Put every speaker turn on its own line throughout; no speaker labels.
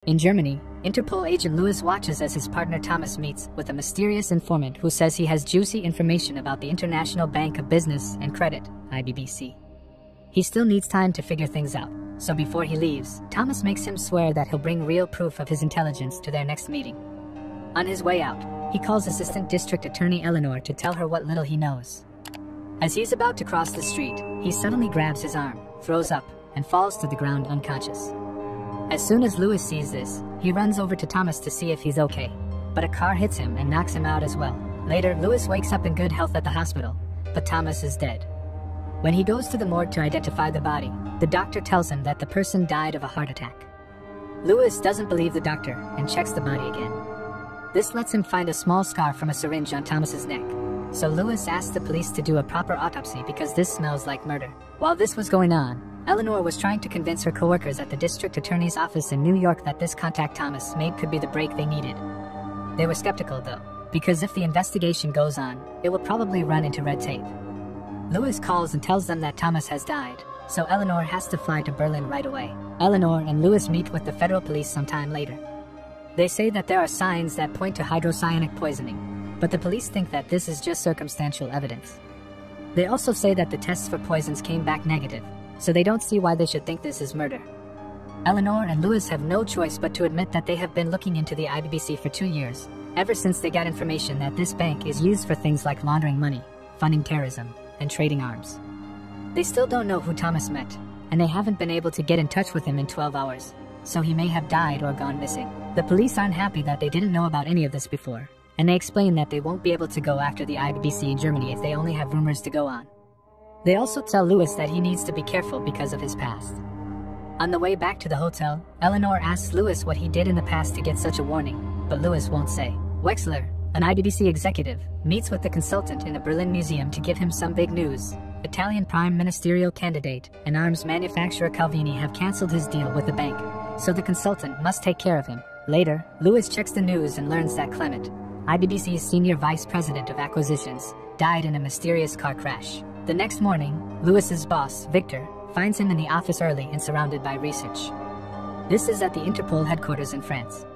In Germany, Interpol agent Lewis watches as his partner Thomas meets with a mysterious informant who says he has juicy information about the International Bank of Business and Credit, IBBC. He still needs time to figure things out, so before he leaves, Thomas makes him swear that he'll bring real proof of his intelligence to their next meeting. On his way out, he calls Assistant District Attorney Eleanor to tell her what little he knows. As he's about to cross the street, he suddenly grabs his arm, throws up, and falls to the ground unconscious. As soon as Lewis sees this, he runs over to Thomas to see if he's okay, but a car hits him and knocks him out as well. Later, Lewis wakes up in good health at the hospital, but Thomas is dead. When he goes to the morgue to identify the body, the doctor tells him that the person died of a heart attack. Lewis doesn't believe the doctor and checks the body again. This lets him find a small scar from a syringe on Thomas's neck, so Lewis asks the police to do a proper autopsy because this smells like murder. While this was going on, Eleanor was trying to convince her coworkers at the district attorney's office in New York that this contact Thomas made could be the break they needed. They were skeptical though, because if the investigation goes on, it will probably run into red tape. Lewis calls and tells them that Thomas has died, so Eleanor has to fly to Berlin right away. Eleanor and Lewis meet with the federal police sometime later. They say that there are signs that point to hydrocyanic poisoning, but the police think that this is just circumstantial evidence. They also say that the tests for poisons came back negative, so they don't see why they should think this is murder. Eleanor and Lewis have no choice but to admit that they have been looking into the IBBC for 2 years, ever since they got information that this bank is used for things like laundering money, funding terrorism, and trading arms. They still don't know who Thomas met, and they haven't been able to get in touch with him in 12 hours, so he may have died or gone missing. The police aren't happy that they didn't know about any of this before, and they explain that they won't be able to go after the IBBC in Germany if they only have rumors to go on. They also tell Lewis that he needs to be careful because of his past. On the way back to the hotel, Eleanor asks Lewis what he did in the past to get such a warning, but Lewis won't say. Wexler, an IBBC executive, meets with the consultant in the Berlin Museum to give him some big news. Italian prime ministerial candidate and arms manufacturer Calvini have cancelled his deal with the bank, so the consultant must take care of him. Later, Lewis checks the news and learns that Clement, IBBC's senior vice president of acquisitions, died in a mysterious car crash. The next morning, Lewis's boss, Victor, finds him in the office early and surrounded by research. This is at the Interpol headquarters in France.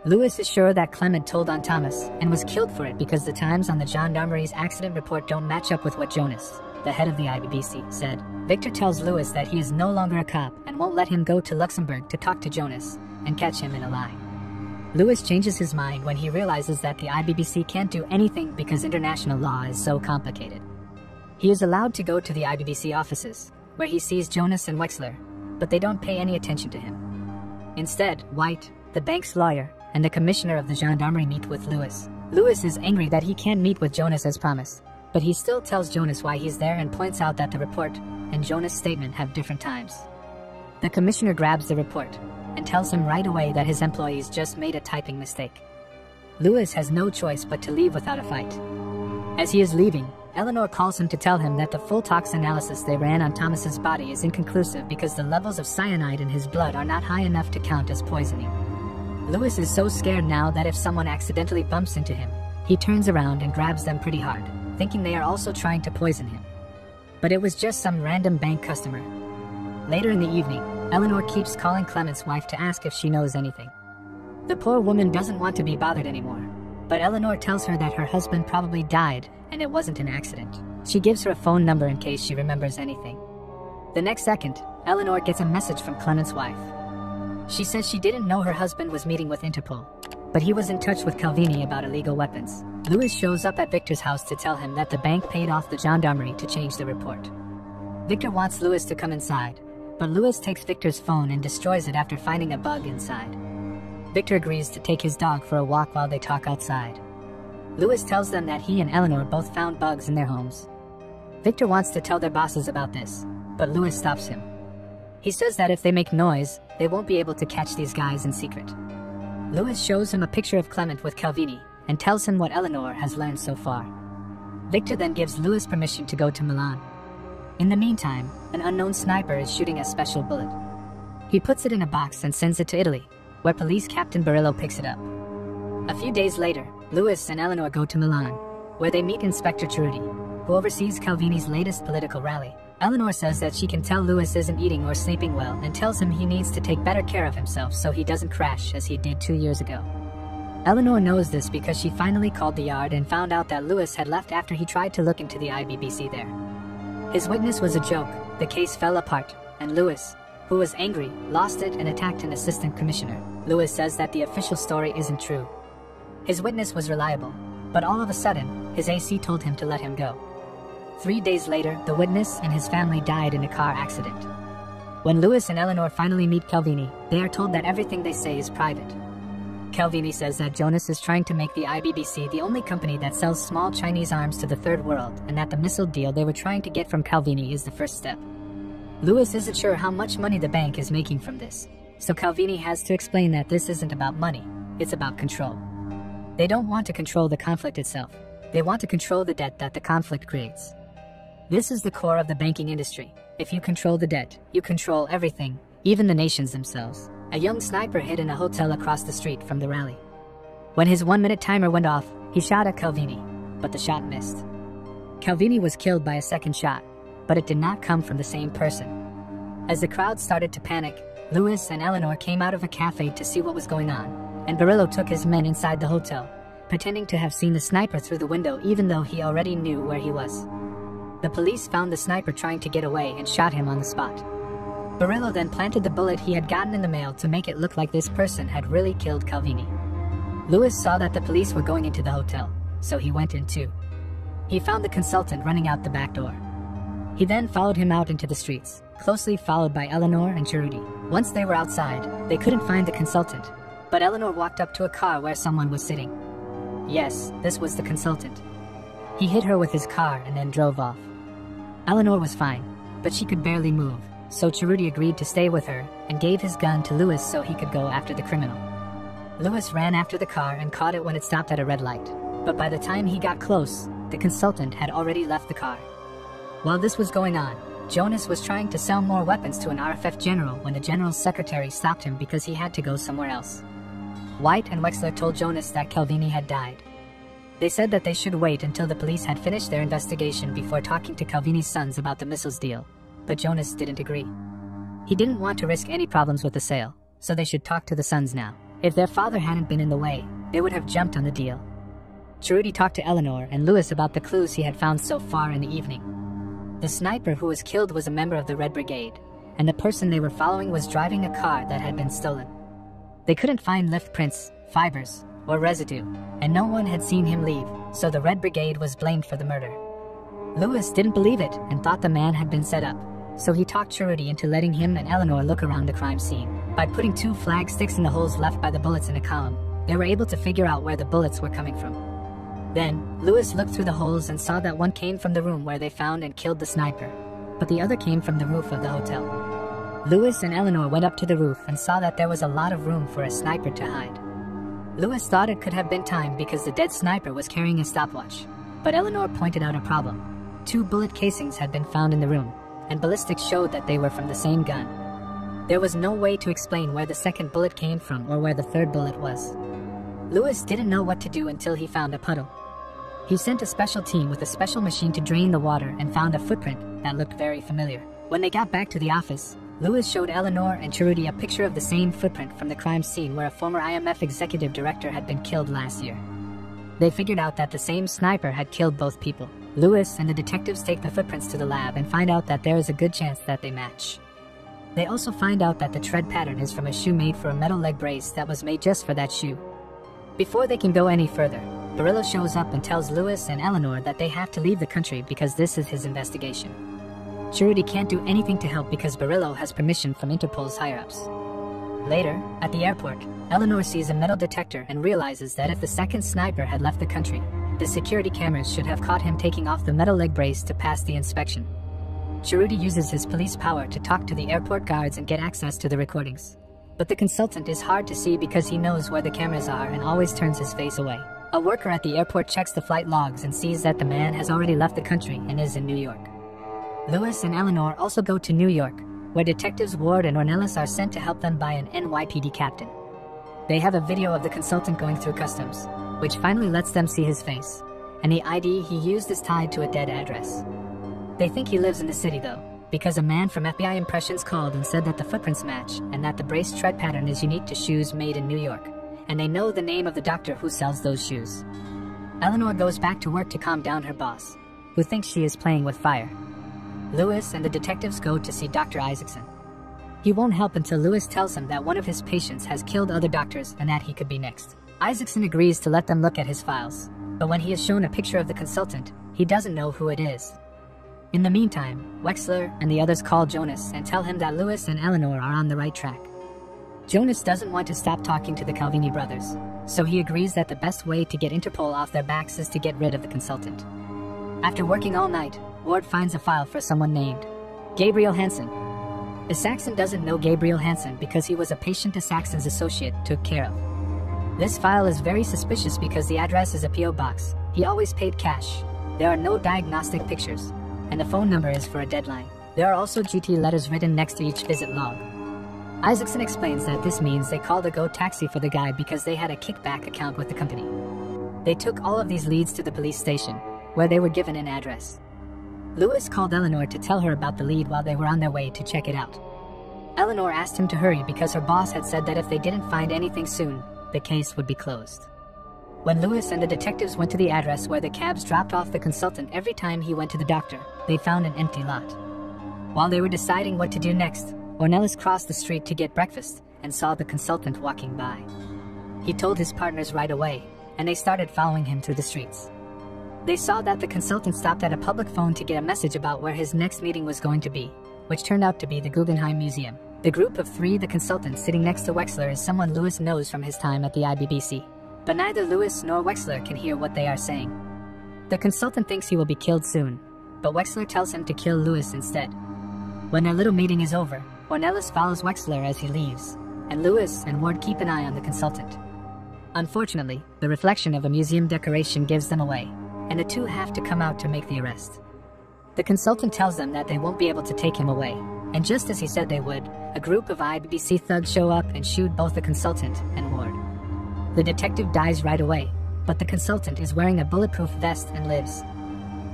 Lewis is sure that Clement told on Thomas and was killed for it because the times on the gendarmerie's accident report don't match up with what Jonas, the head of the IBBC, said. Victor tells Lewis that he is no longer a cop and won't let him go to Luxembourg to talk to Jonas and catch him in a lie. Lewis changes his mind when he realizes that the IBBC can't do anything because international law is so complicated. He is allowed to go to the IBBC offices, where he sees Jonas and Wexler, but they don't pay any attention to him. Instead, White, the bank's lawyer, and the commissioner of the gendarmerie meet with Lewis. Lewis is angry that he can't meet with Jonas as promised, but he still tells Jonas why he's there and points out that the report and Jonas' statement have different times. The commissioner grabs the report and tells him right away that his employees just made a typing mistake. Lewis has no choice but to leave without a fight. As he is leaving, Eleanor calls him to tell him that the full tox analysis they ran on Thomas's body is inconclusive because the levels of cyanide in his blood are not high enough to count as poisoning. Lewis is so scared now that if someone accidentally bumps into him, he turns around and grabs them pretty hard, thinking they are also trying to poison him. But it was just some random bank customer. Later in the evening, Eleanor keeps calling Clement's wife to ask if she knows anything. The poor woman doesn't want to be bothered anymore, but Eleanor tells her that her husband probably died and it wasn't an accident. She gives her a phone number in case she remembers anything. The next second, Eleanor gets a message from Clement's wife. She says she didn't know her husband was meeting with Interpol, but he was in touch with Calvini about illegal weapons. Lewis shows up at Victor's house to tell him that the bank paid off the gendarmerie to change the report. Victor wants Lewis to come inside, but Lewis takes Victor's phone and destroys it after finding a bug inside. Victor agrees to take his dog for a walk while they talk outside. Lewis tells them that he and Eleanor both found bugs in their homes. Victor wants to tell their bosses about this, but Lewis stops him. He says that if they make noise, they won't be able to catch these guys in secret. Lewis shows him a picture of Clement with Calvini and tells him what Eleanor has learned so far. Victor then gives Lewis permission to go to Milan. In the meantime, an unknown sniper is shooting a special bullet. He puts it in a box and sends it to Italy, where police captain Barillo picks it up. A few days later, Lewis and Eleanor go to Milan, where they meet Inspector Trudy, who oversees Calvini's latest political rally. Eleanor says that she can tell Louis isn't eating or sleeping well and tells him he needs to take better care of himself so he doesn't crash as he did 2 years ago. Eleanor knows this because she finally called the yard and found out that Louis had left after he tried to look into the IBBC there. His witness was a joke, the case fell apart, and Louis, who was angry, lost it and attacked an assistant commissioner. Louis says that the official story isn't true. His witness was reliable, but all of a sudden, his AC told him to let him go. 3 days later, the witness and his family died in a car accident. When Louis and Eleanor finally meet Calvini, they are told that everything they say is private. Calvini says that Jonas is trying to make the IBBC the only company that sells small Chinese arms to the third world, and that the missile deal they were trying to get from Calvini is the first step. Louis isn't sure how much money the bank is making from this, so Calvini has to explain that this isn't about money, it's about control. They don't want to control the conflict itself, they want to control the debt that the conflict creates. This is the core of the banking industry. If you control the debt, you control everything, even the nations themselves. A young sniper hid in a hotel across the street from the rally. When his 1-minute timer went off, he shot at Calvini, but the shot missed. Calvini was killed by a second shot, but it did not come from the same person. As the crowd started to panic, Louis and Eleanor came out of a cafe to see what was going on, and Barillo took his men inside the hotel, pretending to have seen the sniper through the window even though he already knew where he was. The police found the sniper trying to get away and shot him on the spot. Barillo then planted the bullet he had gotten in the mail to make it look like this person had really killed Calvini. Louis saw that the police were going into the hotel, so he went in too. He found the consultant running out the back door. He then followed him out into the streets, closely followed by Eleanor and Cerruti. Once they were outside, they couldn't find the consultant, but Eleanor walked up to a car where someone was sitting. Yes, this was the consultant. He hit her with his car and then drove off. Eleanor was fine, but she could barely move, so Cerruti agreed to stay with her and gave his gun to Louis so he could go after the criminal. Louis ran after the car and caught it when it stopped at a red light, but by the time he got close, the consultant had already left the car. While this was going on, Jonas was trying to sell more weapons to an RFF general when the general's secretary stopped him because he had to go somewhere else. White and Wexler told Jonas that Calvini had died. They said that they should wait until the police had finished their investigation before talking to Calvini's sons about the missiles deal, but Jonas didn't agree. He didn't want to risk any problems with the sale, so they should talk to the sons now. If their father hadn't been in the way, they would have jumped on the deal. Cerruti talked to Eleanor and Louis about the clues he had found so far in the evening. The sniper who was killed was a member of the Red Brigade, and the person they were following was driving a car that had been stolen. They couldn't find lift prints, fibers, or residue, and no one had seen him leave, so the Red Brigade was blamed for the murder. Louis didn't believe it and thought the man had been set up, so he talked Cerruti into letting him and Eleanor look around the crime scene. By putting 2 flag sticks in the holes left by the bullets in a column, they were able to figure out where the bullets were coming from. Then, Louis looked through the holes and saw that one came from the room where they found and killed the sniper, but the other came from the roof of the hotel. Louis and Eleanor went up to the roof and saw that there was a lot of room for a sniper to hide. Louis thought it could have been time because the dead sniper was carrying a stopwatch, but Eleanor pointed out a problem. 2 bullet casings had been found in the room, and ballistics showed that they were from the same gun. There was no way to explain where the second bullet came from or where the third bullet was. Louis didn't know what to do until he found a puddle. He sent a special team with a special machine to drain the water and found a footprint that looked very familiar. When they got back to the office, Louis showed Eleanor and Cerruti a picture of the same footprint from the crime scene where a former IMF executive director had been killed last year. They figured out that the same sniper had killed both people. Louis and the detectives take the footprints to the lab and find out that there is a good chance that they match. They also find out that the tread pattern is from a shoe made for a metal leg brace that was made just for that shoe. Before they can go any further, Barillo shows up and tells Louis and Eleanor that they have to leave the country because this is his investigation. Cerruti can't do anything to help because Barillo has permission from Interpol's higher-ups. Later, at the airport, Eleanor sees a metal detector and realizes that if the second sniper had left the country, the security cameras should have caught him taking off the metal leg brace to pass the inspection. Cerruti uses his police power to talk to the airport guards and get access to the recordings. But the consultant is hard to see because he knows where the cameras are and always turns his face away. A worker at the airport checks the flight logs and sees that the man has already left the country and is in New York. Louis and Eleanor also go to New York, where detectives Ward and Ornelas are sent to help them by an NYPD captain. They have a video of the consultant going through customs, which finally lets them see his face, and the ID he used is tied to a dead address. They think he lives in the city though, because a man from FBI Impressions called and said that the footprints match and that the braced tread pattern is unique to shoes made in New York, and they know the name of the doctor who sells those shoes. Eleanor goes back to work to calm down her boss, who thinks she is playing with fire. Lewis and the detectives go to see Dr. Isaacson. He won't help until Lewis tells him that one of his patients has killed other doctors and that he could be next. Isaacson agrees to let them look at his files, but when he is shown a picture of the consultant, he doesn't know who it is. In the meantime, Wexler and the others call Jonas and tell him that Lewis and Eleanor are on the right track. Jonas doesn't want to stop talking to the Calvini brothers, so he agrees that the best way to get Interpol off their backs is to get rid of the consultant. After working all night, Ward finds a file for someone named Gabriel Hansen. Isaacson doesn't know Gabriel Hansen because he was a patient Isaacsson's associate took care of. This file is very suspicious because the address is a P.O. box. He always paid cash. There are no diagnostic pictures, and the phone number is for a deadline. There are also GT letters written next to each visit log. Isaacson explains that this means they called a Go taxi for the guy because they had a kickback account with the company. They took all of these leads to the police station, where they were given an address. Lewis called Eleanor to tell her about the lead while they were on their way to check it out. Eleanor asked him to hurry because her boss had said that if they didn't find anything soon, the case would be closed. When Lewis and the detectives went to the address where the cabs dropped off the consultant every time he went to the doctor, they found an empty lot. While they were deciding what to do next, Ornelas crossed the street to get breakfast and saw the consultant walking by. He told his partners right away, and they started following him through the streets. They saw that the consultant stopped at a public phone to get a message about where his next meeting was going to be, which turned out to be the Guggenheim Museum. The group of three, the consultant sitting next to Wexler, is someone Lewis knows from his time at the IBBC. But neither Lewis nor Wexler can hear what they are saying. The consultant thinks he will be killed soon, but Wexler tells him to kill Lewis instead. When their little meeting is over, Ornelas follows Wexler as he leaves, and Lewis and Ward keep an eye on the consultant. Unfortunately, the reflection of a museum decoration gives them away, and the two have to come out to make the arrest. The consultant tells them that they won't be able to take him away, and just as he said they would, a group of IBBC thugs show up and shoot both the consultant and Ward. The detective dies right away, but the consultant is wearing a bulletproof vest and lives.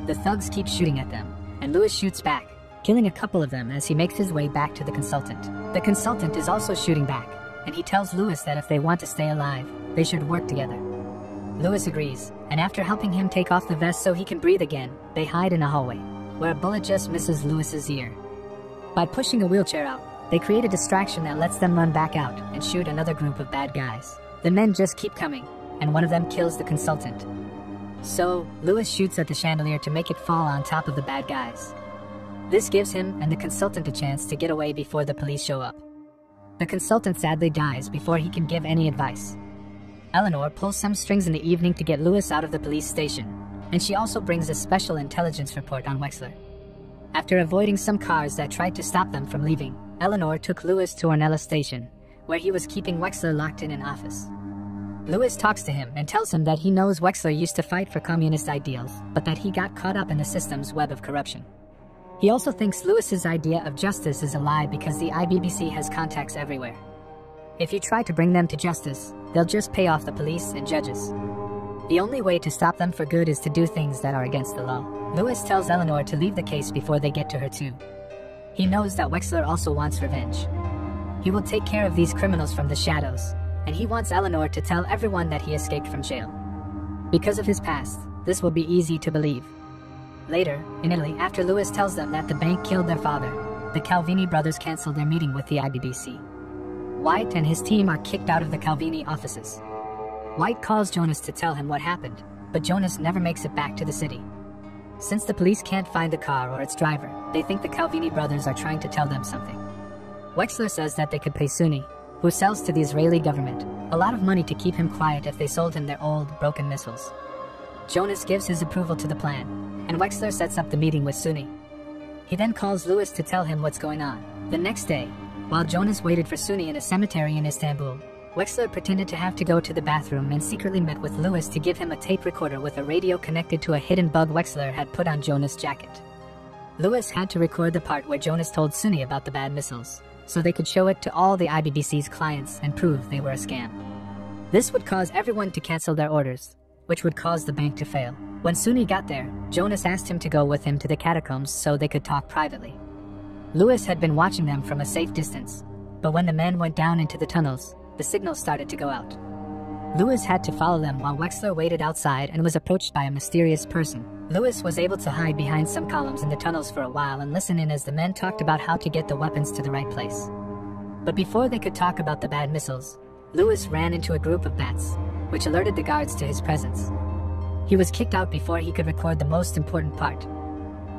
The thugs keep shooting at them, and Lewis shoots back, killing a couple of them as he makes his way back to the consultant. The consultant is also shooting back, and he tells Lewis that if they want to stay alive, they should work together. Lewis agrees, and after helping him take off the vest so he can breathe again, they hide in a hallway, where a bullet just misses Lewis's ear. By pushing a wheelchair out, they create a distraction that lets them run back out and shoot another group of bad guys. The men just keep coming, and one of them kills the consultant. So, Lewis shoots at the chandelier to make it fall on top of the bad guys. This gives him and the consultant a chance to get away before the police show up. The consultant sadly dies before he can give any advice. Eleanor pulls some strings in the evening to get Lewis out of the police station, and she also brings a special intelligence report on Wexler. After avoiding some cars that tried to stop them from leaving, Eleanor took Lewis to Ornelas station, where he was keeping Wexler locked in an office. Lewis talks to him and tells him that he knows Wexler used to fight for communist ideals, but that he got caught up in the system's web of corruption. He also thinks Lewis's idea of justice is a lie because the IBBC has contacts everywhere. If you try to bring them to justice, they'll just pay off the police and judges. The only way to stop them for good is to do things that are against the law. Lewis tells Eleanor to leave the case before they get to her too. He knows that Wexler also wants revenge. He will take care of these criminals from the shadows, and he wants Eleanor to tell everyone that he escaped from jail. Because of his past, this will be easy to believe. Later, in Italy, after Lewis tells them that the bank killed their father, the Calvini brothers cancel their meeting with the IBBC. White and his team are kicked out of the Calvini offices. White calls Jonas to tell him what happened, but Jonas never makes it back to the city. Since the police can't find the car or its driver, they think the Calvini brothers are trying to tell them something. Wexler says that they could pay Sunni, who sells to the Israeli government, a lot of money to keep him quiet if they sold him their old, broken missiles. Jonas gives his approval to the plan, and Wexler sets up the meeting with Sunni. He then calls Lewis to tell him what's going on. The next day, while Jonas waited for Sunni in a cemetery in Istanbul, Wexler pretended to have to go to the bathroom and secretly met with Lewis to give him a tape recorder with a radio connected to a hidden bug Wexler had put on Jonas' jacket. Lewis had to record the part where Jonas told Sunni about the bad missiles, so they could show it to all the IBBC's clients and prove they were a scam. This would cause everyone to cancel their orders, which would cause the bank to fail. When Suni got there, Jonas asked him to go with him to the catacombs so they could talk privately. Lewis had been watching them from a safe distance, but when the men went down into the tunnels, the signals started to go out. Lewis had to follow them while Wexler waited outside and was approached by a mysterious person. Lewis was able to hide behind some columns in the tunnels for a while and listen in as the men talked about how to get the weapons to the right place. But before they could talk about the bad missiles, Lewis ran into a group of bats, which alerted the guards to his presence. He was kicked out before he could record the most important part.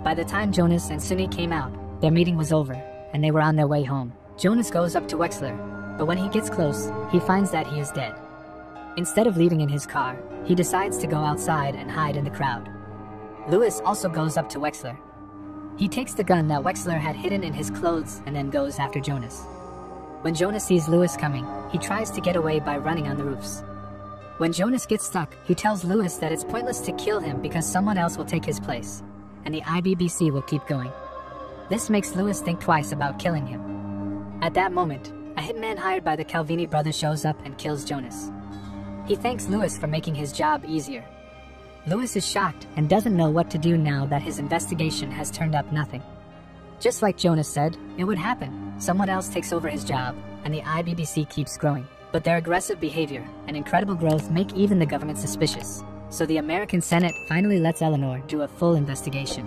By the time Jonas and Suni came out, their meeting was over, and they were on their way home. Jonas goes up to Wexler, but when he gets close, he finds that he is dead. Instead of leaving in his car, he decides to go outside and hide in the crowd. Lewis also goes up to Wexler. He takes the gun that Wexler had hidden in his clothes and then goes after Jonas. When Jonas sees Lewis coming, he tries to get away by running on the roofs. When Jonas gets stuck, he tells Lewis that it's pointless to kill him because someone else will take his place, and the IBBC will keep going. This makes Lewis think twice about killing him. At that moment, a hitman hired by the Calvini brothers shows up and kills Jonas. He thanks Lewis for making his job easier. Lewis is shocked and doesn't know what to do now that his investigation has turned up nothing. Just like Jonas said, it would happen. Someone else takes over his job, and the IBBC keeps growing. But their aggressive behavior and incredible growth make even the government suspicious. So the American Senate finally lets Eleanor do a full investigation.